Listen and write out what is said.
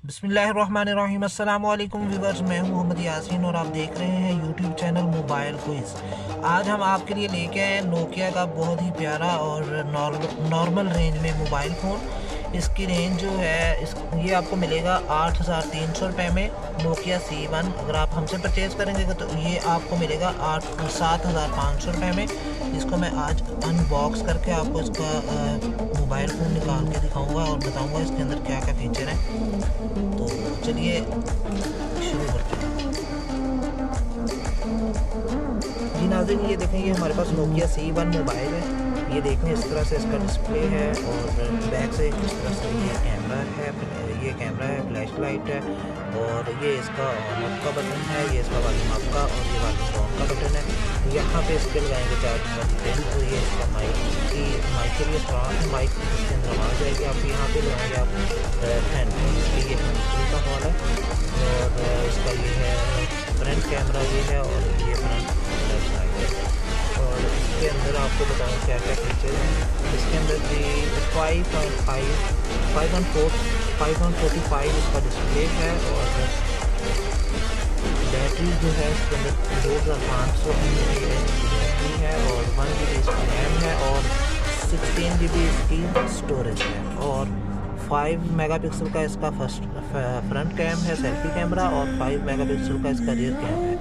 बिस्मिल्लाहिर्रहमानिर्रहीम। अस्सलाम वालेकुम व्यूअर्स, मैं हूं मोहम्मद यासीन और आप देख रहे हैं यूट्यूब चैनल मोबाइल क्विज। आज हम आपके लिए लेके आए नोकिया का बहुत ही प्यारा और नॉर्मल रेंज में मोबाइल फ़ोन। इसकी रेंज जो है ये आपको मिलेगा 8,300 रुपये में। नोकिया C1 अगर आप हमसे परचेज़ करेंगे तो ये आपको मिलेगा 7,500 रुपये में। इसको मैं आज अनबॉक्स करके आपको इसका मोबाइल फ़ोन निकाल के दिखाऊंगा और बताऊंगा इसके अंदर क्या क्या फ़ीचर हैं। तो चलिए शुरू करते हैं। जी नाज़रीन, ये देखें, ये हमारे पास नोकिया C1 मोबाइल है। ये देखें, इस तरह से इसका डिस्प्ले है और बैक से इस तरह से ये कैमरा है, फ्लैश लाइट है और ये इसका ऑन ऑफ का बटन है, ये इसका वॉल्यूम अप का और ये वॉल्यूम डाउन का बटन है। यहाँ पे इसके लगाएंगे चार्जिंग वाली पिन और ये इसका माइक के लिए स्ट्रॉन्ग माइक इसके अंदर आ जाएगी। आप यहाँ पे लगाएंगे आप हैंड इसके ये हैंड का हॉल है और इसका ये है फ्रंट कैमरा ये है और ये फ्रंट साइड है। और इसके अंदर आपको बताऊँ क्या क्या फीचर हैं। इसके अंदर जी 5.45 इसका डिस्प्ले है और बैटरी जो है इसके अंदर 2500 mAh की बैटरी है और 1 GB इसकी रैम है और 16 GB इसकी स्टोरेज है और 5 मेगापिक्सल का इसका फ्रंट कैम है, सेल्फी कैमरा, और 5 मेगापिक्सल का इसका रियर कैम है।